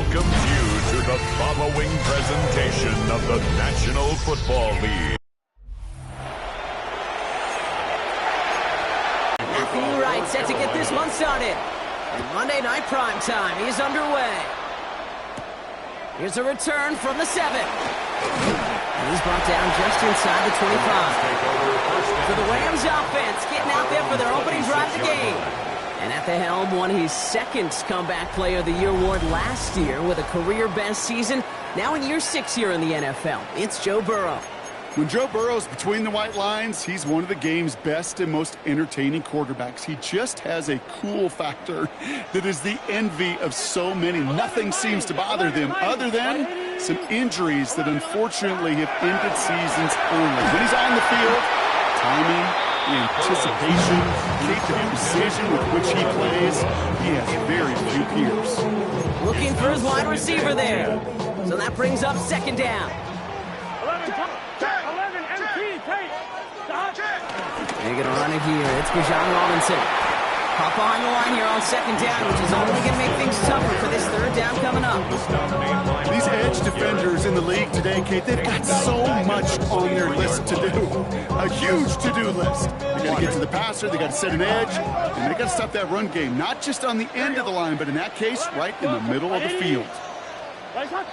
welcomes you to the following presentation of the National Football League. Matthew Wright set to get this one started. And Monday Night Prime Time is underway. Here's a return from the 7. And he's brought down just inside the 25. For the Rams offense, getting out there for their opening drive of the game. And at the helm, won his second Comeback Player of the Year award last year with a career-best season. Now in year 6 here in the NFL, it's Joe Burrow. When Joe Burrow's between the white lines, he's one of the game's best and most entertaining quarterbacks. He just has a cool factor that is the envy of so many. Nothing seems to bother them other than some injuries that unfortunately have ended seasons early. When he's on the field, timing, the anticipation, the precision with which he plays, he has very few peers. Looking for his wide receiver there. So that brings up second down. They're going to run it here. It's Bijan Robinson. Caught behind the line here on second down, which is only going to make things tougher for this third down coming up. These edge defenders in the league today, Kate, they've got so much on their list to do. A huge to-do list. They got to get to the passer, they got to set an edge, and they got to stop that run game. Not just on the end of the line, but in that case, right in the middle of the field. 12,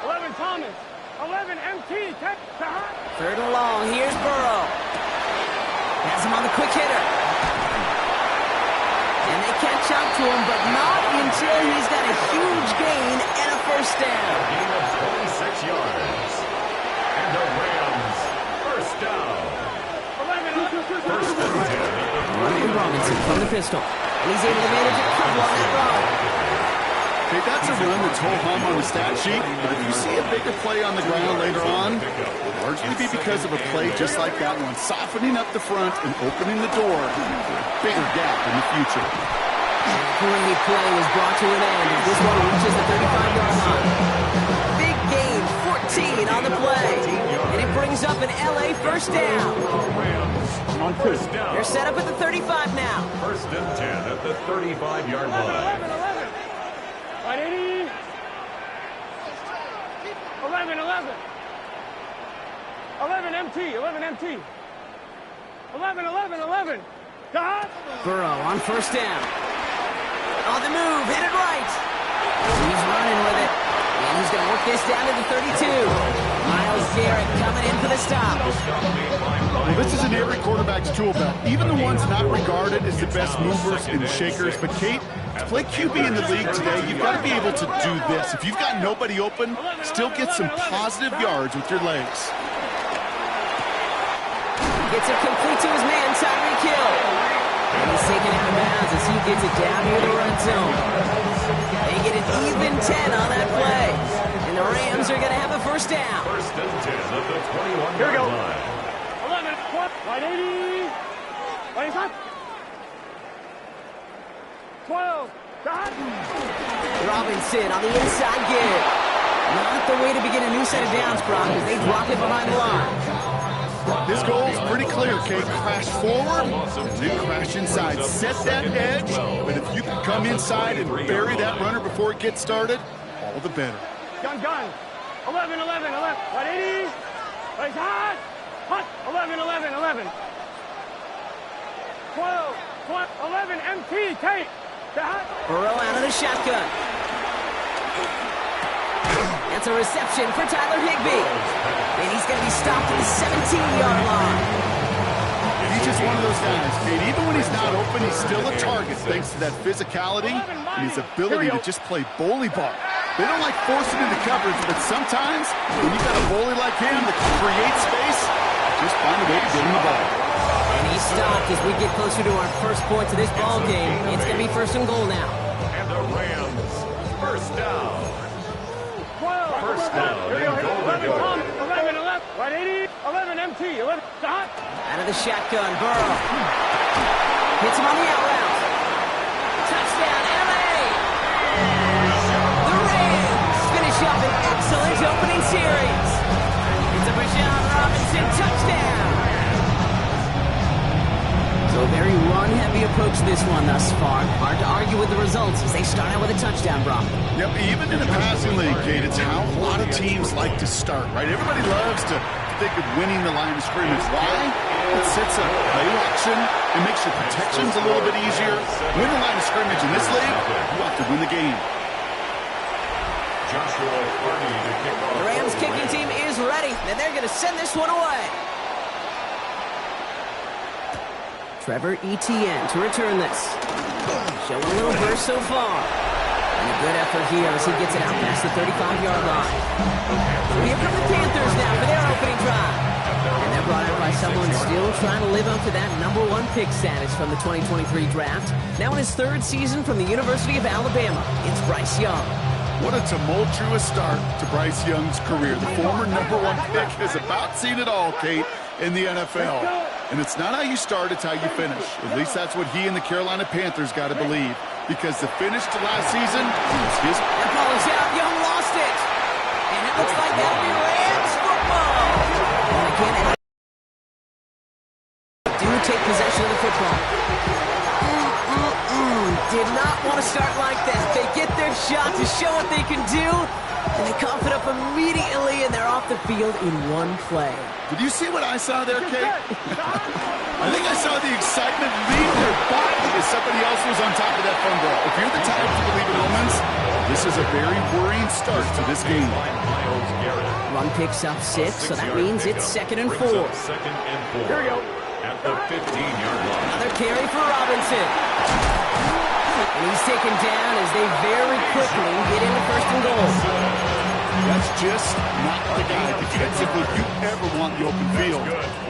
11 Thomas, 11 MT, Third and long, here's Burrow. Has him on the quick hitter. And they catch up to him, but not until he's got a huge gain and a first down. Gain of 26 yards. And the Rams, first down. First and 10. Running Robinson from the pistol. And he's able to manage a couple on that run. Okay, that's a run that's ho-hum on the stat sheet, but if you see a bigger play on the ground later on, it'll largely be because of a play just like that one, softening up the front and opening the door for a bigger gap in the future. Great play was brought to an end as this one reaches the 35-yard line. Big gain, 14 on the play, and it brings up an LA first down. They're set up at the 35 now. First and 10 at the 35-yard line. 180. 11, 11. 11 MT, 11 MT. 11, 11, 11. God. Burrow on first down. On the move, headed right. He's running with it. And he's going to work this down to the 32. Myles Garrett coming in for the stop. Well, this is in every quarterback's tool belt. Even the ones not regarded as the best movers and shakers. But, Kate, to play QB in the league today, you've got to be able to do this. If you've got nobody open, still get some positive yards with your legs. Gets it complete to his man, Tyreek Hill. And he's taken out of bounds as he gets it down near the red zone. They get an even 10 on that play. And the Rams are going to have a first down. First and 10 at the 21-yard Here we go. line. 11, 180. 25. 12. God. Robinson on the inside give. Not the way to begin a new set of downs, Brock, as they drop it behind the line. This goal is pretty clear, Kate. Crash forward and then crash inside. Set that edge, but if you can come inside and bury that runner before it gets started, all the better. Gun. 11, 11, 11. 180. Place hot. Hot. 11, 11, 11. 12, 11 MT. Kate. Burrow out of the shotgun. That's a reception for Tyler Higbee. And he's going to be stopped at the 17-yard line. He's just one of those guys, Kate. Even when he's not open, he's still a target thanks to that physicality and his ability to just play bully ball. They don't like forcing into coverage, but sometimes when you've got a bully like him that can create space, just find a way to get him the ball. And he's stopped as we get closer to our first point to this ball game. It's going to be first and goal now. And the Rams, first down. 12. First down. Here we go. 11, 11. 11, 11. 180. 11 MT. 11. Hot. Out of the shotgun, Burrow. Hits him on the out route. Touchdown, LA! The Rams finish up an excellent opening series. It's a Bijan Robinson touchdown. So very run savvy approach to this one thus far. Hard to argue with the results as they start out with a touchdown, Brock. Yep, even in a passing league, Kate, it's how a lot of teams like to start, right? Everybody loves to think of winning the line of scrimmage. Why? It sets up play action. It makes your protections a little bit easier. Win the line of scrimmage in this league, you have to win the game. The Rams kicking team is ready, and they're going to send this one away. Trevor Etienne to return this. Showing a little burst so far. And a good effort here as he gets it out past the 35-yard line. Here come the Panthers now for their opening drive. And they're brought out by someone still trying to live up to that #1 pick status from the 2023 draft. Now in his 3rd season from the University of Alabama, it's Bryce Young. What a tumultuous start to Bryce Young's career. The former #1 pick has about seen it all, Kate, in the NFL. And it's not how you start, it's how you finish. At least that's what he and the Carolina Panthers got to believe. Because the finish to last season was his. That ball is out. Young lost it. And it looks like that'll be Rams football. And again, do take possession of the football. Did not want to start like that. They get their shot to show what they can do, and they cough it up immediately, and they're off the field in one play. Did you see what I saw there, Kate? I think I saw the excitement leave their body as somebody else was on top of that fumble. If you're the type to believe in omens, this is a very worrying start to this game. Run picks up 6, so that means it's 2nd and 4. Here we go. At the 15-yard line. Another carry for Robinson. And he's taken down as they very quickly get into 1st and goal. That's just not the guy defensively you ever want the open field.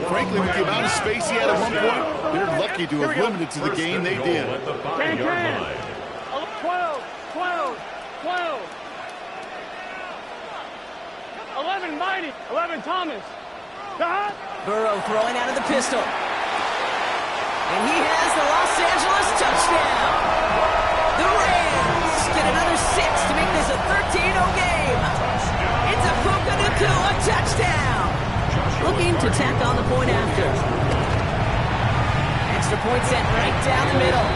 Frankly, with the amount of space he had at one point, they're lucky to have limited to the game they did. 10, 12, 12, 12. 11, Mighty. 11, Thomas. Burrow throwing out of the pistol. And he has the Los Angeles touchdown. The Rams get another 6 to make this a 13-0 game. It's a Puka Nacua touchdown. Looking to tack on the point after. Extra point set right down the middle.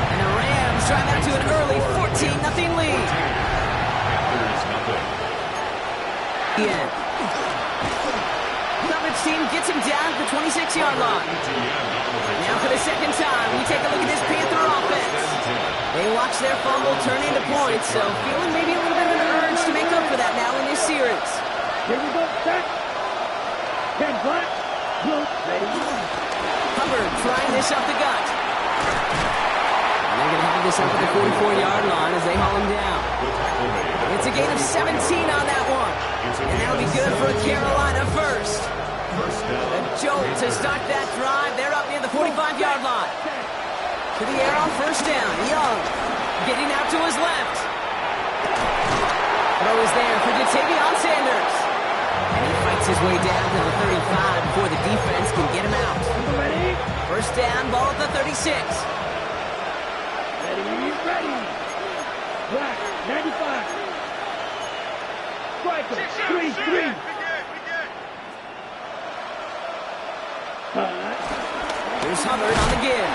And the Rams drive out to an early 14-0 lead. Yeah. Coverage team gets him down at the 26-yard line. Now for the 2nd time, we take a look at this Panther offense. They watch their fumble turn into points, so feeling maybe a little bit of an urge to make up for that now in this series. Here we go, set. 10 black, blue, ready. Hubbard trying this up the gut. And they're going to have this up at the 44-yard line as they haul him down. It's a gain of 17 on that one. And that'll be good for a Carolina first. A jolt to start that drive. They're up near the 45-yard line. To the air on 1st down. Young getting out to his left. Throw is there for Jatavion Sanders. And he fights his way down to the 35 before the defense can get him out. Ready? 1st down, ball at the 36. Ready. Black, 95. Striker, 3-3. Here's Hubbard on the give.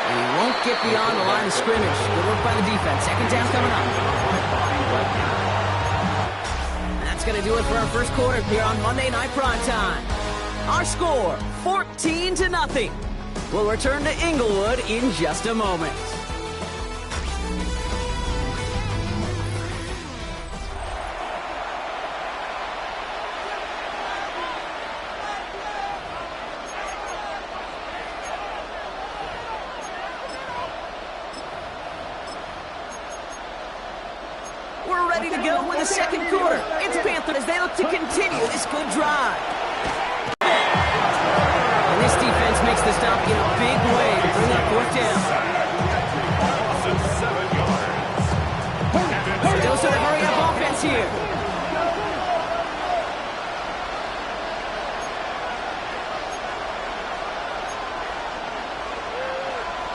And he won't get beyond the line of scrimmage. Good work by the defense. 2nd down coming up. And that's going to do it for our 1st quarter here on Monday Night Primetime. Our score, 14-0. We'll return to Inglewood in just a moment. We're ready to go with the 2nd quarter. It's Panthers as they look to continue this good drive. And this defense makes the stop in a big way to bring up 4th down. Still sort of hurry up offense here.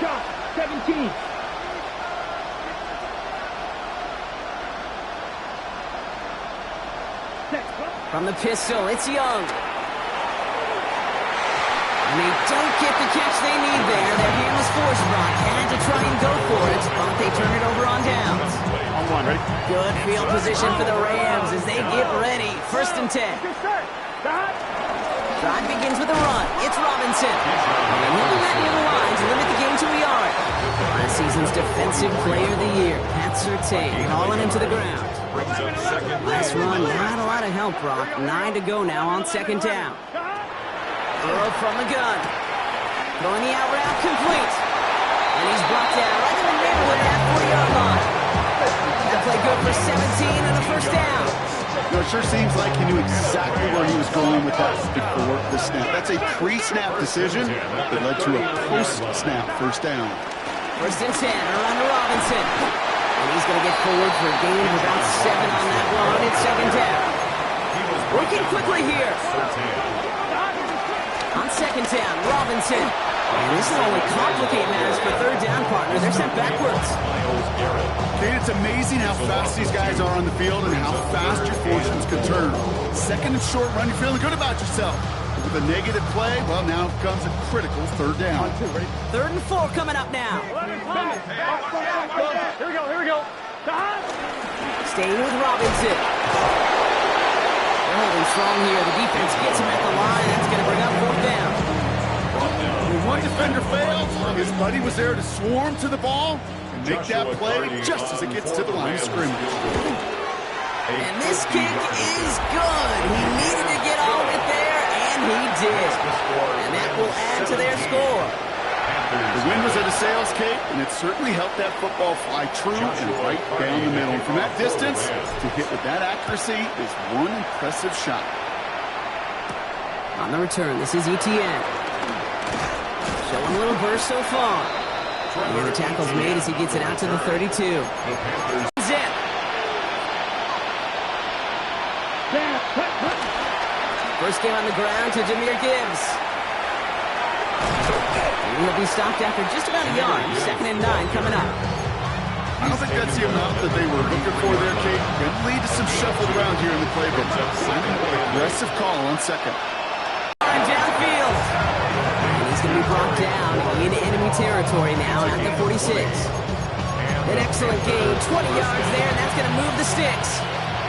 Shot, 17. From the pistol, it's Young. And they don't get the catch they need there. Their hand was force, Brock. Had to try and go for it, but they turn it over on downs. On one, ready? Good field position for the Rams as they get ready. 1st and 10. Drive begins with a run. It's Robinson. And he'll do that near the line to limit the game to a yard. Last season's Defensive Player of the Year, Pat Surtain, hauling him to the ground. Last run, not a lot of help, Brock. 9 to go now on 2nd down. Burrow from the gun. Throwing the out route complete. And he's brought down right in the neighborhood at 40-yard line. That play good for 17 and a 1st down. You know, it sure seems like he knew exactly where he was going with that before the snap. That's a pre-snap decision that led to a post-snap 1st down. 1st and 10, around to Robinson. And he's going to get forward for a gain of about 7 on that run. It's 2nd down. Working quickly here. On 2nd down, Robinson. And this will only complicate matters for 3rd down, partner. They're sent backwards. Kate, it's amazing how fast these guys are on the field and how fast your fortunes can turn. 2nd and short run, you're feeling good about yourself. With a negative play, well, now comes a critical 3rd down. 3rd and 4 coming up now. Here we go. Staying with Robinson. They're holding strong here. The defense gets him at the line. That's going to bring up 4th down. When one defender fails, his buddy was there to swarm to the ball and make that play just as it gets to the line of scrimmage. And this kick is good. He needed to get all of it there, and he did. And that will add to their score. The wind was at a sails, Kate, and it certainly helped that football fly true and right down the middle. And from that distance, to hit with that accuracy is one impressive shot. On the return, this is ETN. Showing a little burst so far. And the tackle's made as he gets it out to the 32. Zip. First game on the ground to Jahmyr Gibbs. And he'll be stopped after just about a yard. 2nd and 9 coming up. I don't think that's the amount that they were looking for there, Kate. Could lead to some shuffle around here in the playbook. Aggressive call on 2nd. Downfield. And he's going to be brought down in enemy territory now at the 46. An excellent gain. 20 yards there, and that's going to move the sticks.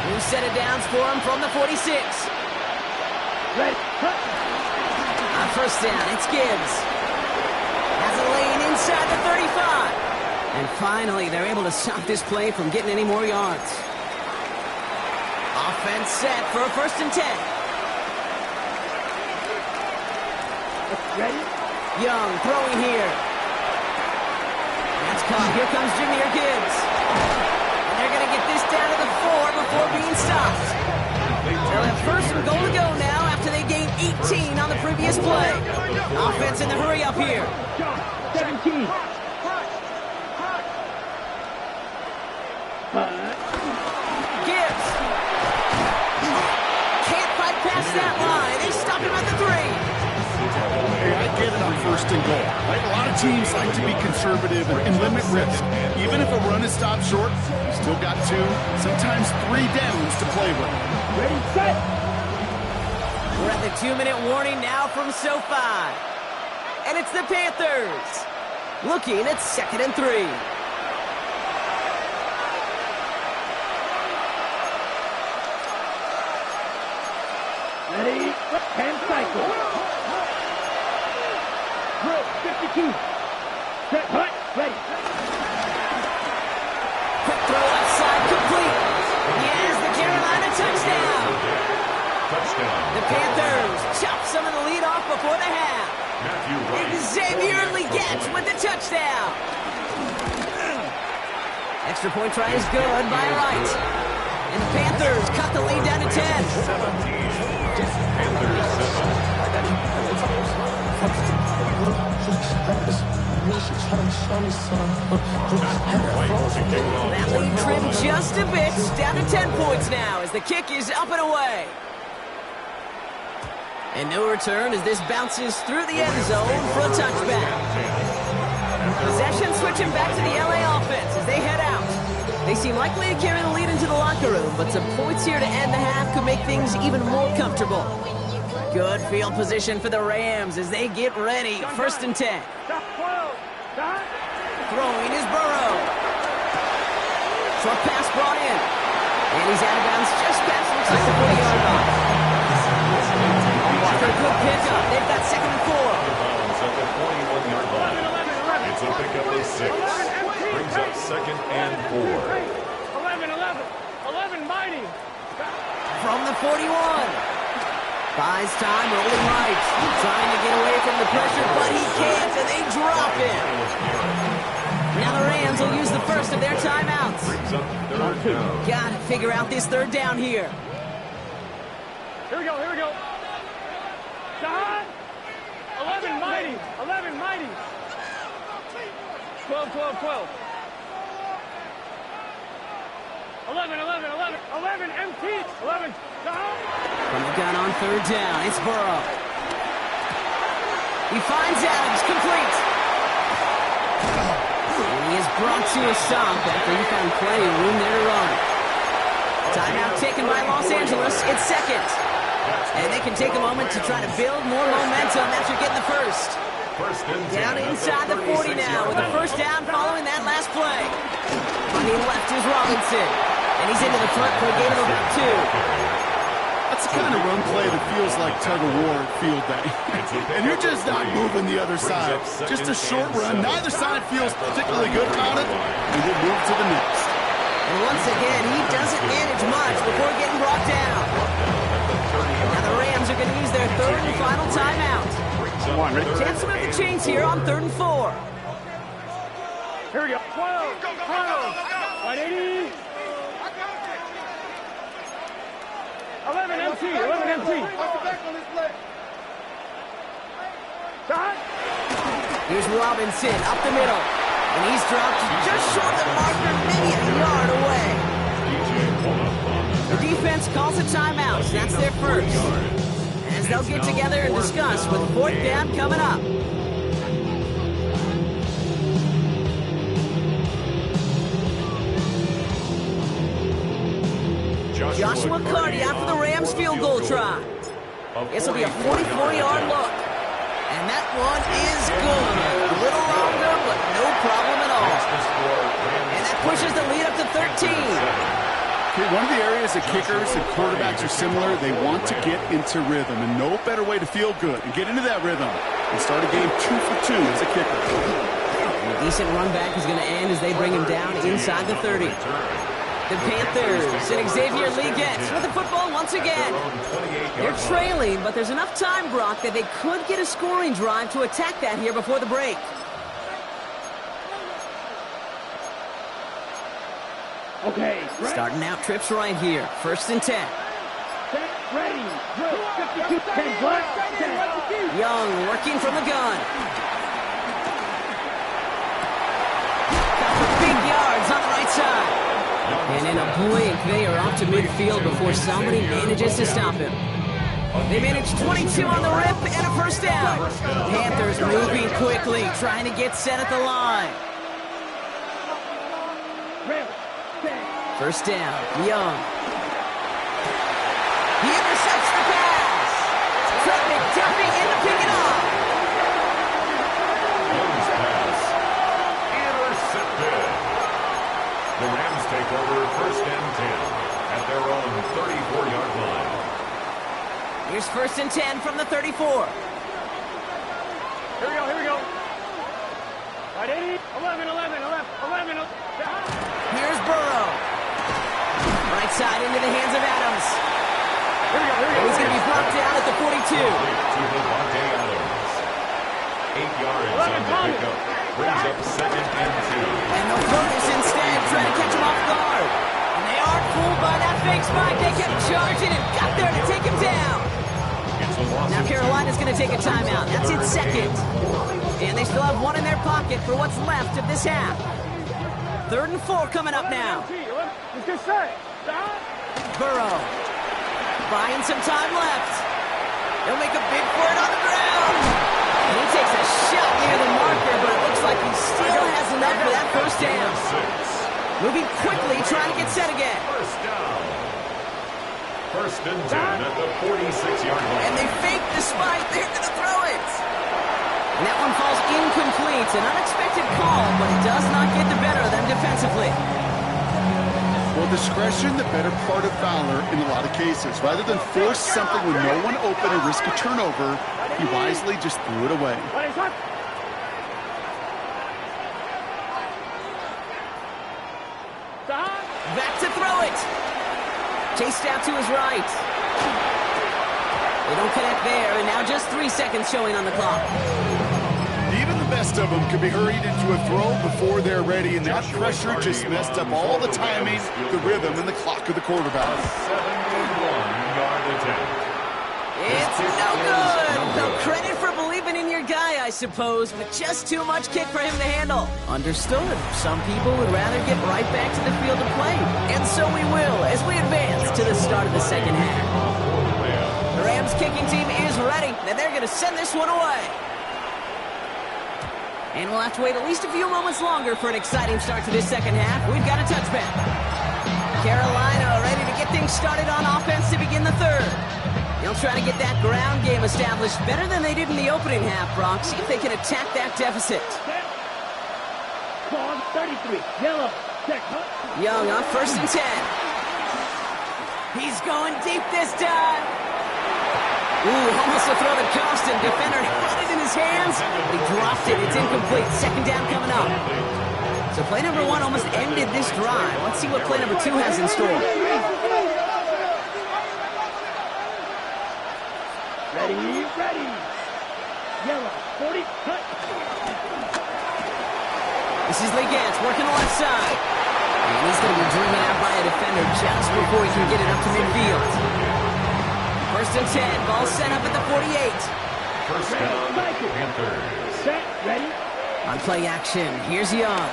New set of downs for him from the 46. On 1st down, it's Gibbs. Has a lane inside the 35. And finally, they're able to stop this play from getting any more yards. Offense set for a 1st and 10. Ready? Young throwing here. That's caught. Here comes Jahmyr Gibbs. And they're going to get this down to the 4 before being stopped. They'll have 1st and goal to go now after they gained 18 on the previous play. Offense in the hurry up here. 17. Gibbs. Can't fight past that line. They stop him at the 3. Hey, I get it on 1st and goal. Right? A lot of teams like to be conservative and limit risk. Even if a run is stopped short, you still got 2, sometimes 3 downs to play with. Ready, set. We're at the 2-minute warning now from SoFi. And it's the Panthers looking at 2nd and 3. Ready, 10 cycle. Drill, 52. Set, hut, ready. Quick throw outside, complete. He has the Carolina touchdown. The Panthers chop some of the lead off before the half. Xavier Legette with the touchdown. Extra point try is good by Wright. And the Panthers cut the lead down to 10. That lead trimmed just a bit, down to 10 points now as the kick is up and away. And no return as this bounces through the end zone for a touchback. Possession switching back to the LA offense as they head out. They seem likely to carry the lead into the locker room, but some points here to end the half could make things even more comfortable. Good field position for the Rams as they get ready. 1st and 10. Stop, 12. Stop. Short pass brought in. And he's out of bounds just past, looks like the 40-yard line. After a good pickup, they've got 2nd and 4. Bounds at the 41-yard line. It's a pickup of 6. Brings up 2nd and 4. 11, mighty. From the 41. Buys time, rolling right. Trying to get away from the pressure, but he can't, and they drop him. Now the Rams will use the first of their timeouts. Brings up 3rd down. Gotta figure out this 3rd down here. Here we go. Shot. 11, mighty. 12. 11, empty. 11, shot. From the gun on 3rd down, it's Burrow. He finds Adams, complete. And he is brought to a stop after he found plenty of room there to run. Timeout taken by Los Angeles. It's 2nd. And they can take a moment to try to build more momentum after getting the first. Down inside the 40 now with the 1st down following that last play. Running left is Robinson. And he's into the front for a gain of about 2. That's the kind of run play that feels like tug-of-war field day. And you're just not moving the other side. Just a short run. Neither side feels particularly good about it. And we'll move to the next. And once again, he doesn't manage much before getting brought down. Now the Rams are going to use their 3rd and final timeout. Come on, ready? Chance to move the chains here on 3rd and 4. Here we go. 12. 180. 11 empty. Shot. Here's Robinson up the middle. And he's dropped just short of the marker, maybe a yard away. The defense calls a timeout. That's their first. As they'll get together and discuss with 4th down coming up. Joshua Carty out for the Rams field goal try. This will be a 44-yard look. And that one is good. A little longer, but no problem at all. And that pushes the lead up to 13. Okay, one of the areas that kickers and quarterbacks are similar, they want to get into rhythm. And no better way to feel good and get into that rhythm and start a game 2 for 2 as a kicker. And a decent run back is going to end as they bring him down inside the 30. The Panthers and Xavier Lee gets with the football once again. They're trailing, but there's enough time, Brock, that they could get a scoring drive to attack that here before the break. Okay. Starting out trips right here. 1st and 10. Ready. 52. 10. Black. 10. Young working from the gun. Got for big yards on the right side. And in a blink, they are off to midfield before somebody manages to stop him. They managed 22 on the rip and a 1st down. Panthers moving quickly, trying to get set at the line. 1st down, Young. He intercepts the pass. Traffic tapping in to pick it off. Young's pass. Intercepted. The Rams take over 1st and 10 at their own 34-yard line. Here's 1st and 10 from the 34. Here we go. 11. Here's Burrow. Right side into the hands of Adams. Here we go. And he's going to be brought down at the 42. To Devontae Adams. 8 yards on the pickup. Brings up 2nd and 2. And they'll throw this instead, trying to catch him off guard. And they aren't fooled by that fake spike. They kept charging and got there to take him down. Now Carolina's going to take a timeout. That's its 2nd. And they still have one in their pocket for what's left of this half. 3rd and 4 coming up now. Let's get set. Burrow. Buying some time left. He'll make a big for it on the ground. And he takes a shot near the marker, but it looks like he still has enough for that 1st down. Moving quickly, trying to get set again. 1st down. 1st and 10 at the 46-yard line. And they fake the spike. They're going to throw it. And that one falls incomplete. An unexpected call, but it does not get the better of them defensively. Well, discretion, the better part of valor in a lot of cases. Rather than force something with no one open and risk a turnover, he wisely just threw it away. Back to throw it. Chased out to his right. They don't connect there, and now just 3 seconds showing on the clock. Even the best of them could be hurried into a throw before they're ready, and that pressure just messed up all the timing, the rhythm, and the clock of the quarterback. 71-yard attempt. It's no good. No credit for believing in your guy, I suppose, but just too much kick for him to handle. Understood. Some people would rather get right back to the field to play. And so we will as we advance to the start of the second half. The Rams kicking team is ready, and they're going to send this one away. And we'll have to wait at least a few moments longer for an exciting start to this second half. We've got a touchback. Carolina ready to get things started on offense to begin the third. They'll try to get that ground game established better than they did in the opening half, Brock. See if they can attack that deficit. Clock 33. Yellow. Check. Young on 1st and 10. He's going deep this time. Ooh, almost a throw that cost him. Defender had it in his hands, but he dropped it. It's incomplete. Second down coming up. So play number 1 almost ended this drive. Let's see what play number 2 has in store. Ready. Yellow. 40. Cut. This is Lee Gantz working the left side. And he's going to be driven out by a defender just before he can get it up to midfield. 1st and 10. Ball set up at the 48. First down, Panthers. Set. Ready. On play action, here's Young.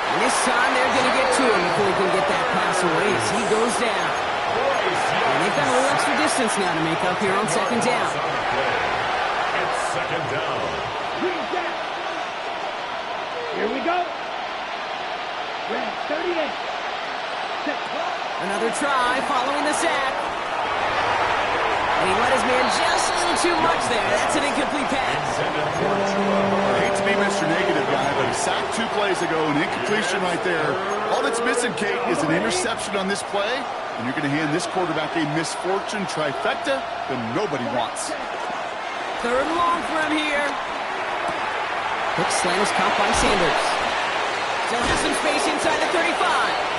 And this time they're going to get to him before he can get that pass away as he goes down. And they've got a little extra distance now to make up here on second down. It's second down. Here we go. Red 38. Set. Another try following the sack. And he let his man just a little too much there. That's an incomplete pass. I hate to be Mr. Negative guy, but he sacked 2 plays ago, an incompletion right there. All that's missing, Kate, is an interception on this play, and you're going to hand this quarterback a misfortune trifecta that nobody wants. 3rd and long for him here. Quick slant is caught by Sanders. Still has some space inside the 35.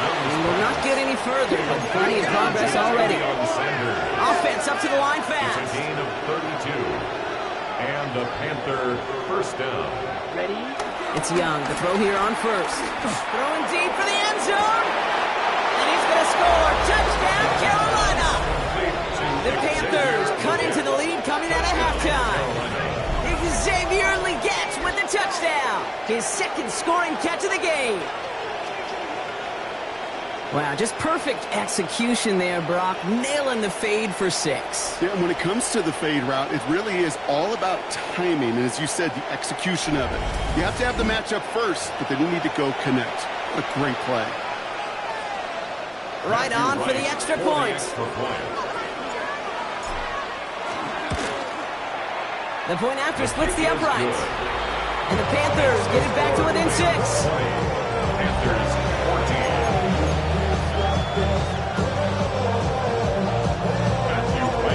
And will not get any further, but plenty of progress already. Offense up to the line fast. It's a gain of 32. And the Panther first down. Ready. It's Young. The throw here on 1st. Throwing deep for the end zone. And he's going to score. Touchdown, Carolina. The Panthers cut into the lead coming out of halftime. Xavier Legette with the touchdown. His 2nd scoring catch of the game. Wow, just perfect execution there, Brock. Nailing the fade for 6. Yeah, and when it comes to the fade route, it really is all about timing, and as you said, the execution of it. You have to have the matchup first, but then you need to go connect. A great play. Right on for the extra point. The point after splits the uprights. And the Panthers get it back to within 6. Panthers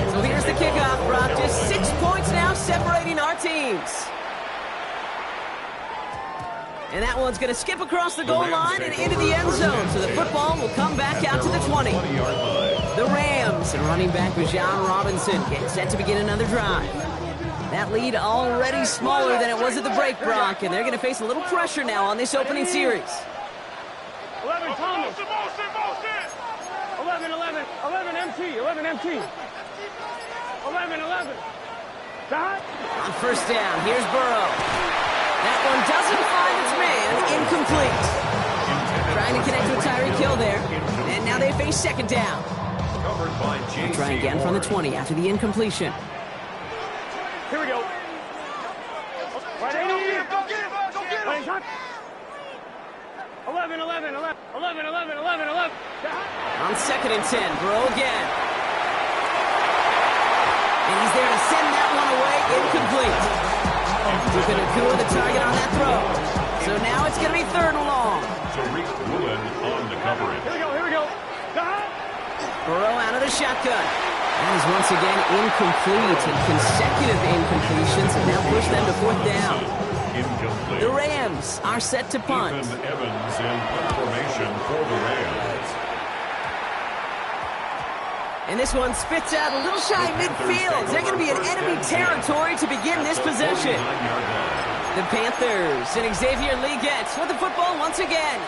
14. So here's the kickoff, Brock. Just 6 points now separating our teams. And that one's going to skip across the goal line and into the end zone. So the football will come back out to the 20. The Rams and running back Bijan Robinson getting set to begin another drive. That lead already smaller than it was at the break, Brock, and they're going to face a little pressure now on this opening series. 11 Thomas. 11 MT. 11 MT. 11. Stop. On 1st down, here's Burrow. That one doesn't find its man. Incomplete. Trying to connect with Tyreek Hill there. And now they face 2nd down. They'll try again from the 20 after the incompletion. Here we go. Right, 80. Go get him. Right, shot. 11. On 2nd and 10, Burrow again. And he's there to send that one away. Incomplete. Looking to go with the target on that throw. So now it's going to be 3rd and long. Tariq Woolen on the coverage. Here we go. Burrow out of the shotgun. That is once again incomplete, and consecutive incompletions have now pushed them to fourth down. Incomplete. The Rams are set to punt. Ethan Evans in punt formation for the Rams. And this one spits out a little shy midfield. They're going to be in enemy territory to begin this possession. The Panthers and Xavier Leggett with the football once again.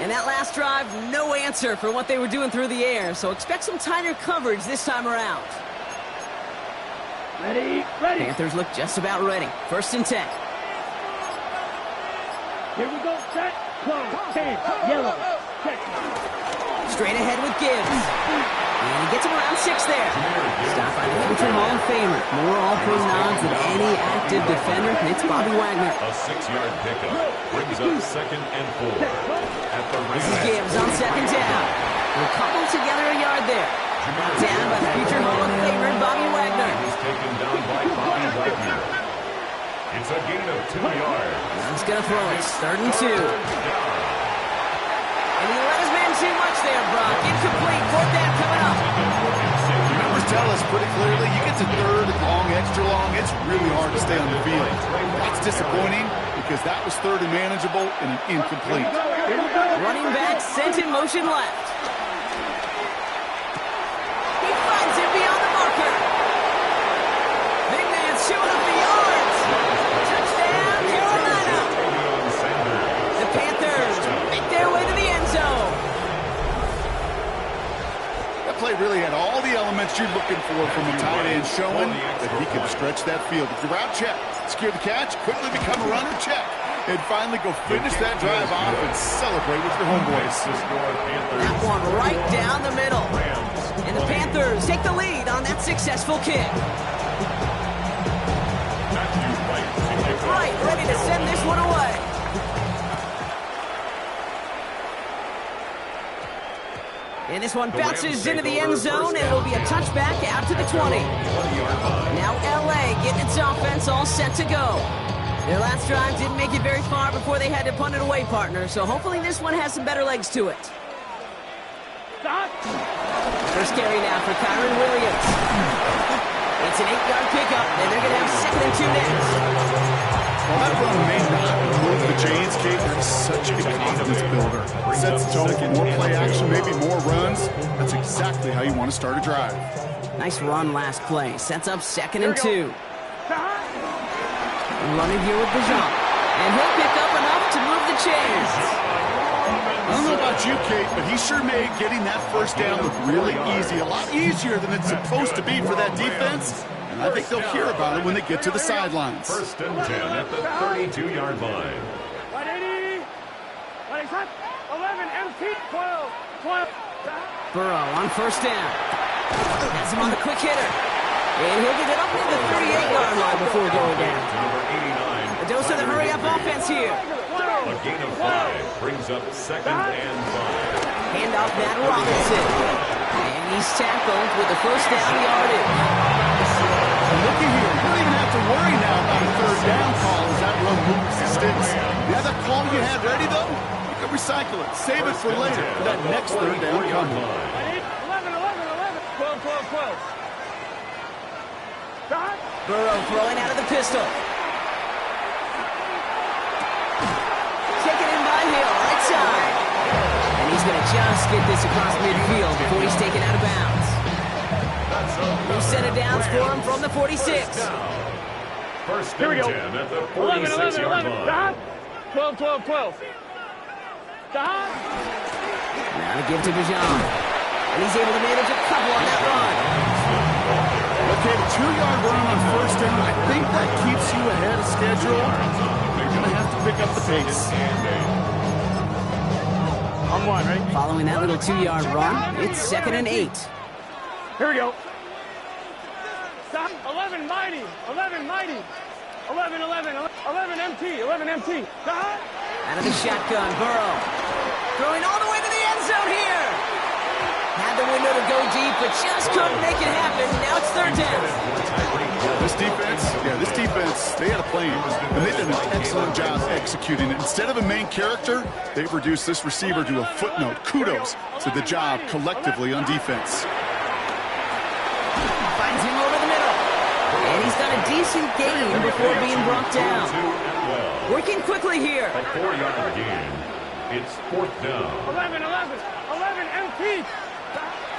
And that last drive, no answer for what they were doing through the air. So expect some tighter coverage this time around. Ready. Panthers look just about ready. 1st and 10. Here we go. Set. Close. 10. Yellow. Check. Straight ahead with Gibbs. And he gets him around 6 there. Stop by the future Hall of Famer. More all-pro nods than any active defender. And it's Bobby Wagner. A 6-yard pickup brings up 2nd and 4. At the This is Gibbs on 2nd down. They'll cobble together a yard there. Brought down by the future Hall of Famer, Bobby Wagner. Is taken down by Bobby Wagner. It's a gain of 2 yards. He's going to throw it. 3rd and 2. And he let his man too much there, Brock. Incomplete. 4th down coming up. Numbers tell us pretty clearly, you get to 3rd and long, extra long, it's really hard to stay on the field. That's disappointing because that was 3rd and manageable and an incomplete. Running back sent in motion left. He finds him beyond the marker. Big man showing up the yards. Touchdown, Carolina. The Panthers make their way to the end zone. That play really had all the elements you're looking for from a tight end, showing that he can stretch that field. If you're out, check. Secure the catch, quickly become a runner, check. And finally go finish that drive off and celebrate with your homeboys. That one right down the middle. And the Panthers take the lead on that successful kick. Right, ready to send this one away. And this one bounces into the end zone, and it will be a touchback out to the 20. Now LA getting its offense all set to go. Their last drive didn't make it very far before they had to punt it away, partner, so hopefully this one has some better legs to it. First carry now for Kyron Williams. It's an 8-yard pickup, and they're going to have 2nd and 2 next. Well, that run may not move the chains, Kate. That's such a confidence builder. Sets the tone for more play action, maybe more runs. That's exactly how you want to start a drive. Nice run last play. Sets up 2nd and 2. Running here with BvsG8. And he'll pick up enough to move the chains. I don't know about you, Kate, but he sure made getting that 1st down look really easy. A lot easier than it's supposed to be for that defense. And I think they'll hear about it when they get to the sidelines. 1st and 10 at the 32-yard line. 180. 11, empty, 12. Burrow on 1st down. Has him on the quick hitter. And he'll get it up to the 38-yard line before going down. Number 89. A dose of the hurry-up offense here. A gain of 5 brings up 2nd and 5. Handoff Matt Robinson. And he's tackled with the 1st down yardage. Looky here, you don't even have to worry now about a 3rd down call as that run moves the sticks. The other call you had ready, though, you can recycle it. Save it for later for that next 3rd down coming. 11, 12. Burrow throwing out of the pistol. Taken in by Hill, right side. And he's going to just get this across midfield before he's taken out of bounds. New set of downs for him from the 46. 1st and 10 at the 46-yard line. 12. Now to give to BvsG8. And he's able to manage a couple on that run. Okay, the 2-yard run on 1st down, I think that keeps you ahead of schedule. You're going to have to pick up the pace. On 1, right? Following that little 2-yard run, it's 2nd and 8. Here we go. Stop. 11 mighty. 11 empty. Out of the shotgun, Burrow. Throwing all the way to the end zone here. Had the window to go deep, but just couldn't make it happen. Now it's third down. This defense, they had a plan, and they did an excellent job executing it. Instead of a main character, they've reduced this receiver to a footnote. Kudos to the job collectively on defense. Finds him over the middle. And he's got a decent gain before being brought down. Working quickly here. A 4-yard gain. It's fourth down. 11, empty.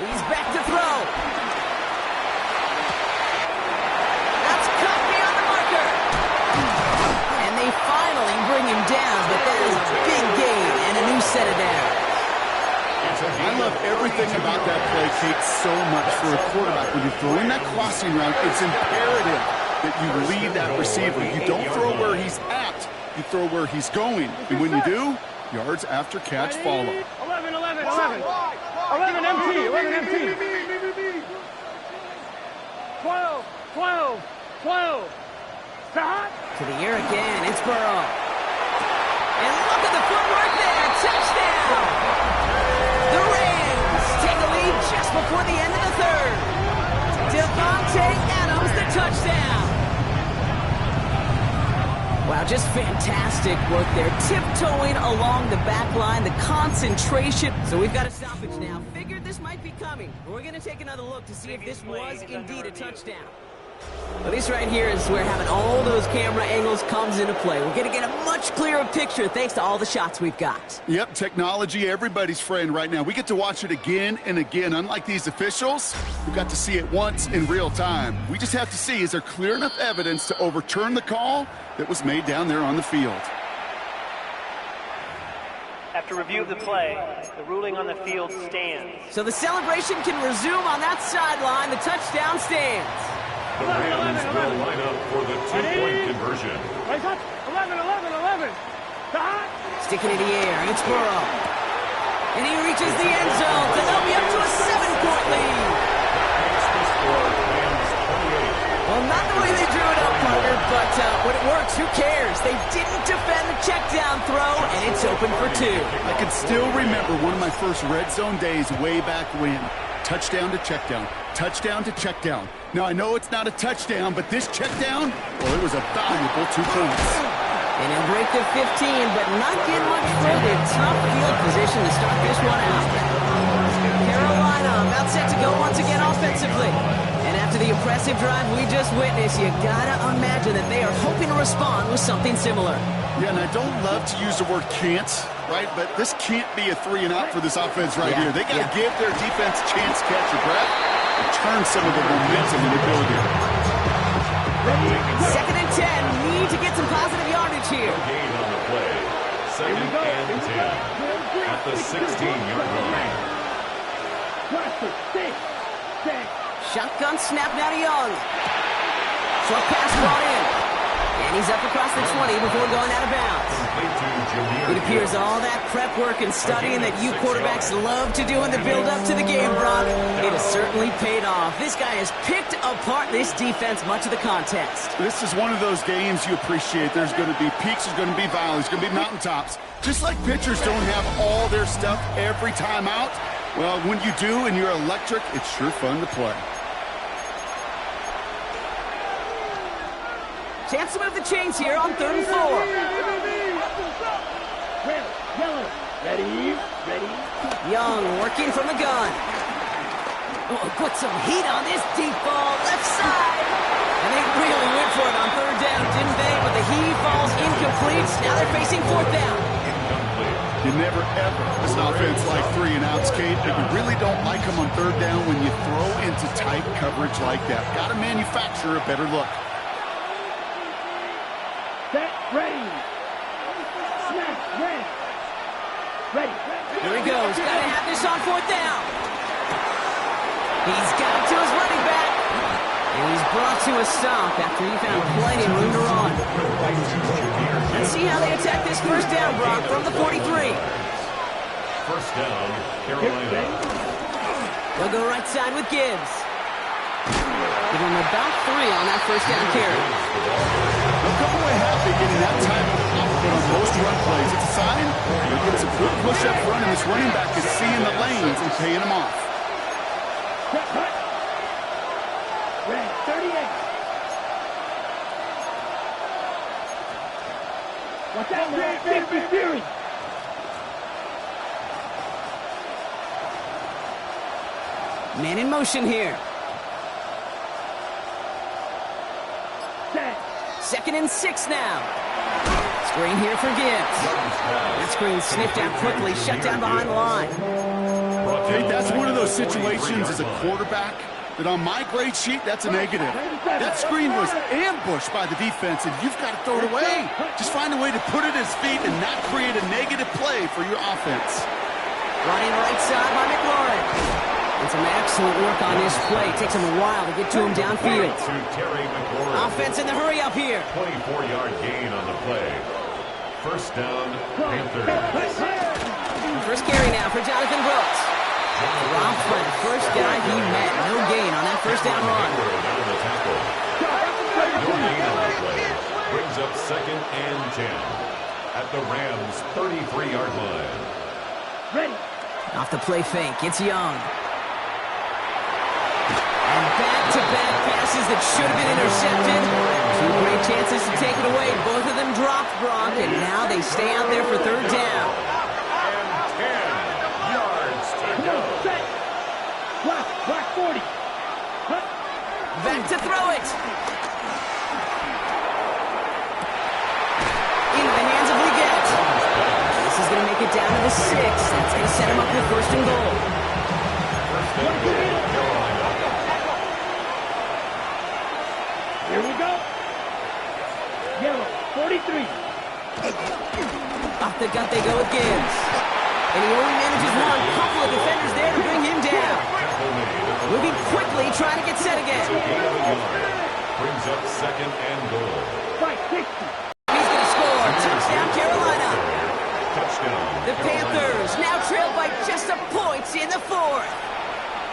He's back to throw. That's cut beyond the marker. And they finally bring him down, but that is a big gain and a new set of downs. I love everything about that play, Kate, so much for a quarterback. When you're throwing that crossing route, it's imperative that you lead that receiver. You don't throw where he's at. You throw where he's going. And when you do, yards after catch follow. 11, empty. 12. Stop. To the air again, it's Burrow. And look at the footwork there, touchdown! The Rams take a lead just before the end of the third. Devontae Adams, the touchdown. Wow, just fantastic work there. Tiptoeing along the back line, the concentration. So we've got a stoppage now. Figured this might be coming. We're going to take another look to see if this was indeed a touchdown. Well, this right here is where having all those camera angles comes into play. We're going to get a much clearer picture thanks to all the shots we've got. Yep, technology, everybody's friend right now. We get to watch it again and again. Unlike these officials, we got to see it once in real time. We just have to see, is there clear enough evidence to overturn the call that was made down there on the field? After review of the play, the ruling on the field stands. So the celebration can resume on that sideline. The touchdown stands. The Rams will line up for the two-point conversion. 11. Stop. Sticking it in the air, it's Burrow. And he reaches the end zone to help me up to a 7-point lead. Well, not the way they drew it up, partner, but when it works, who cares? They didn't defend the check down throw, and it's open for 2. I can still remember one of my first red zone days way back when. Touchdown to check down. Touchdown to check down. Now, I know it's not a touchdown, but this check down, well, it was a valuable 2 points. And he'll break the 15, but not get much further. Tough field position to start this one out. Carolina about set to go once again offensively. And after the impressive drive we just witnessed, you gotta imagine that they are hoping to respond with something similar. Yeah, and I don't love to use the word can't, right? But this can't be a 3-and-out for this offense right here. They got to give their defense a chance to catch their breath and turn some of the momentum in the build here. 2nd and 10. Need to get some positive yardage here. Gain on the play. 2nd and 10 at the 16-yard line. Shotgun snap now to Young. Short pass brought in. And he's up across the 20 before going out of bounds. It appears all that prep work and studying that you quarterbacks love to do in the build-up to the game, Brock, it has certainly paid off. This guy has picked apart this defense much of the contest. This is one of those games you appreciate. There's going to be peaks, there's going to be valleys, there's going to be mountaintops. Just like pitchers don't have all their stuff every time out, well, when you do and you're electric, it's sure fun to play. Chance to move the chains here on 3rd and 4. Ready. Young working from the gun. Oh, put some heat on this deep ball, left side. And they really went for it on 3rd down, didn't they? But the heave falls incomplete. Now they're facing 4th down. You never, ever, as an offense like 3-and-outs, Kate, but you really don't like them on 3rd down when you throw into tight coverage like that. Got to manufacture a better look. Set, ready. Snap, ready. Here he goes. Got to have this on 4th down. He's got it to his running back. And he's brought to a stop after he found plenty of room to run. Let's see how they attack this 1st down, Brock, from the 43. 1st down, Carolina. They'll go right side with Gibbs. Give him about 3 on that 1st down carry. They'll come away happy getting that type of output on most run plays. It's a sign they're getting some good push up front, and this running back is seeing the lanes and paying them off. Red, 38. Watch out, man. Big Fury. Man in motion here. Set. 2nd and 6 now. Screen here for Gibbs. That screen sniffed out quickly, shut down behind the line. Hey, that's one of those situations as a quarterback that on my grade sheet, that's a negative. That screen was ambushed by the defense, and you've got to throw it away. Just find a way to put it at his feet and not create a negative play for your offense. Running right side by McLaurin. And some excellent work on this play. Takes him a while to get to him downfield. To Terry McLaurin. Offense in the hurry up here. 24-yard gain on the play. First down, Panthers. First carry now for Jonathan Brooks. Dropped by the first guy he met. No gain on that first down run. Down the tackle. No gain on the play. Brings up 2nd and 10 at the Rams' 33-yard line. Ready. Off the play fake. It's Young. And back-to-back passes that should have been intercepted. 2 great chances to take it away. Both of them dropped, Brock, and now they stay out there for 3rd down. And 10 yards to go. Set. Block 40. Cut. Back to throw it. Into the hands of Leggett. This is going to make it down to the 6. That's going to set him up with 1st and goal. Here we go. Yellow, 43. Off the gut they go with Gibbs. And he only manages one. Couple of defenders there to bring him down. Moving quickly, trying to get set again. Brings up 2nd and goal. Fight, 60. He's going to score. Touchdown, Carolina. Touchdown. The Panthers now trailed by just a point in the 4th.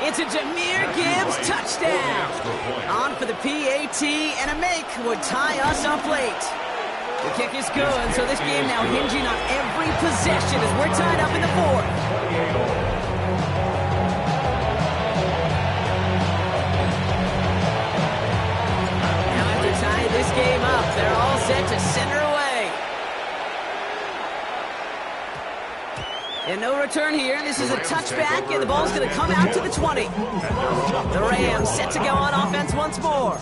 It's a Jahmyr Gibbs touchdown. On for the PAT, and a make would tie us up late. The kick is good, so this game now hinging on every possession as we're tied up in the 4th. Now after tying this game up, they're all set to send her away. And no return here. This is a touchback, and the ball's going to come out to the 20. The Rams set to go on offense once more.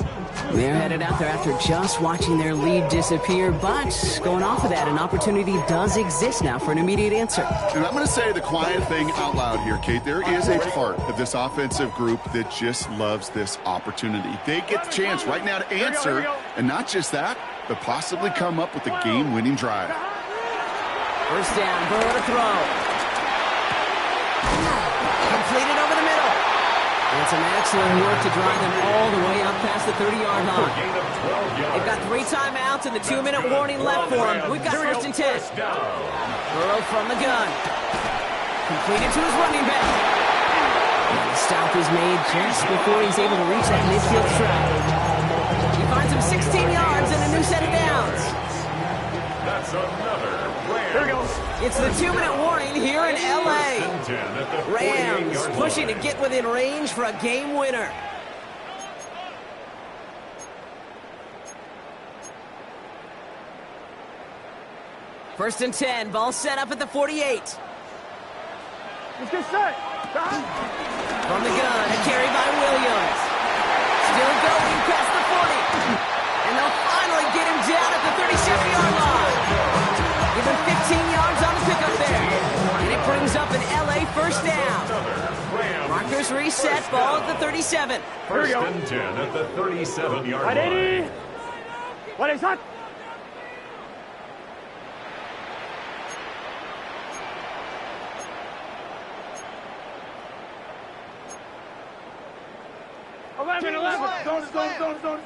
They're headed out there after just watching their lead disappear, but going off of that, an opportunity does exist now for an immediate answer. And I'm going to say the quiet thing out loud here, Kate. There is a part of this offensive group that just loves this opportunity. They get the chance right now to answer, and not just that, but possibly come up with a game-winning drive. First down, Burrow to throw. Completed over the middle. And some excellent work to drive them all the way up past the 30-yard line. They've got 3 timeouts and the 2-minute warning left for them. We've got 1st and 10. Burrow from the gun. Completed to his running back. And the stop is made just before he's able to reach that midfield strap. He finds him 16 yards and a new set of downs. That's another Rams. Here we go. It's the 2-minute warning here in L.A. Rams pushing to get within range for a game winner. First and 10, ball set up at the 48. Let's get set. From the gun, a carry by Williams. Still going past the 40. And they'll finally get him down at the 37-yard line. Give him 15 yards on the pickup there. And it brings up an L.A. first down. Markers reset, ball at the 37. First and 10 at the 37-yard Right, line. 80. What is that?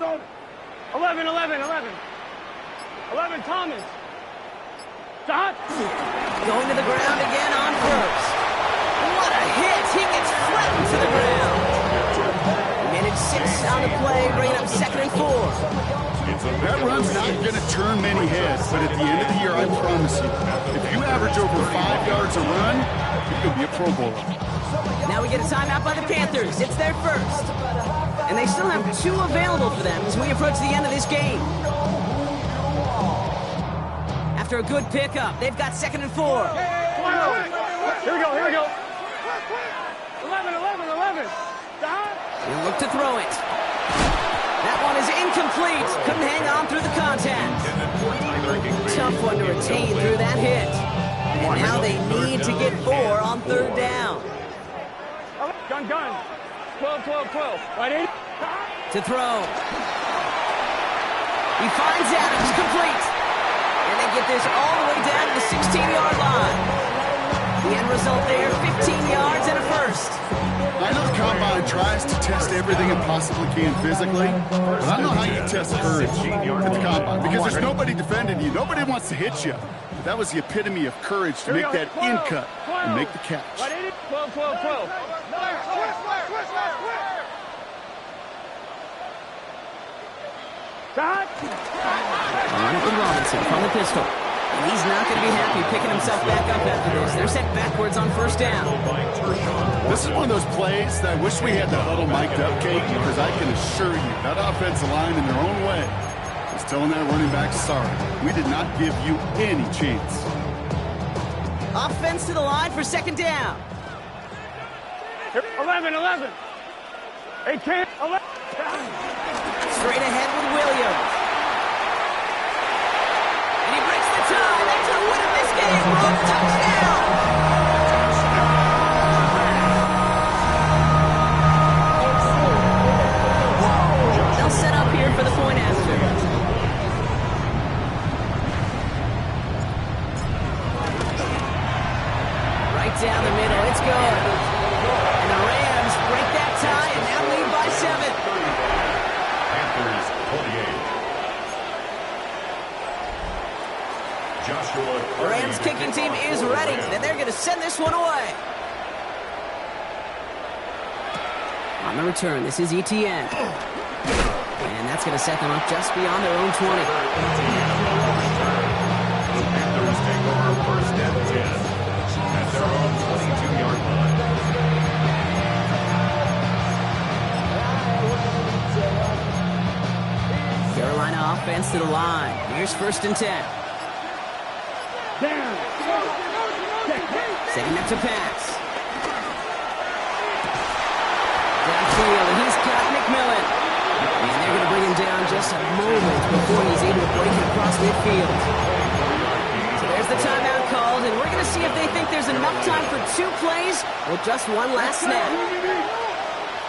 Zone. 11, Thomas. Stop. Going to the ground again on first. What a hit. He gets flattened to the ground. Managed 6 on the play, bringing up 2nd and 4. That run's not going to turn many heads, but at the end of the year, I promise you, if you average over 5 yards a run, you're going to be a Pro Bowler. Now we get a timeout by the Panthers. It's their first. And they still have 2 available for them as we approach the end of this game. After a good pickup, they've got 2nd and 4. Here we go, here we go. 11, 11, 11. He'll look to throw it. That one is incomplete. Couldn't hang on through the contact. Tough one to retain through that hit. And now they need to get 4 on 3rd down. Gun. 12, 12, 12. Right in. To throw. He finds Adams, complete. And they get this all the way down to the 16-yard line. The end result there, 15 yards and a first. I know the Combine tries to test everything it possibly can physically, but I don't know how you test courage at the Combine, because there's nobody defending you. Nobody wants to hit you. But that was the epitome of courage to make that in cut and make the catch. 12, 12, 12. Run it with Robinson from the pistol. And he's not going to be happy picking himself back up after this. They're set backwards on 1st down. This is one of those plays that I wish we had that little mic'd up, Kate, because I can assure you that offensive line in their own way is telling that running back, sorry, we did not give you any chance. Offense to the line for 2nd down. 11, 11. 18, 11. Straight ahead with Williams. And he breaks the tie. That's a win in this game. Broke touchdown. They'll set up here for the point after. Right down the middle. It's good. And the Rams break that tie and now lead by 7. The Rams kicking team is ready, and they're going to send this one away. On the return, this is ETN. And that's going to set them up just beyond their own 20. Panthers take over 1st and 10 at their own 22-yard line. Carolina offense to the line. Here's 1st and 10. Setting up to pass. Downfield, and he's got McMillan. And they're going to bring him down just a moment before he's able to break it across midfield. So there's the timeout called, and we're going to see if they think there's enough time for 2 plays or just one last snap.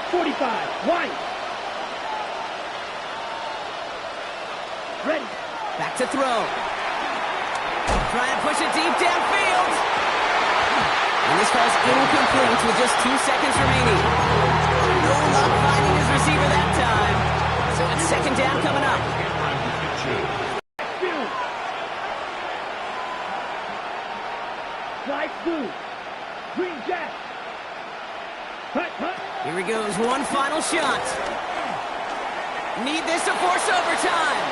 45, white. Ready. Back to throw. Try and push it deep downfield. And this ball's incomplete with just 2 seconds remaining. No luck finding his receiver that time. So it's 2nd down coming up. Flight 2. Green Jack. Here he goes, one final shot. Need this to force overtime.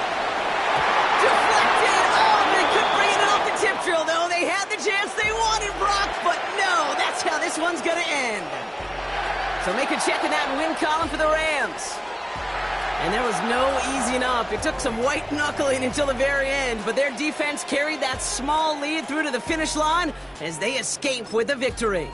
Deflected. Oh, they couldn't bring it off the tip drill, though. They had the chance they wanted, Brock, but no, that's how this one's going to end. So make a check in that win column for the Rams. And there was no easing up. It took some white knuckling until the very end, but their defense carried that small lead through to the finish line as they escape with a victory.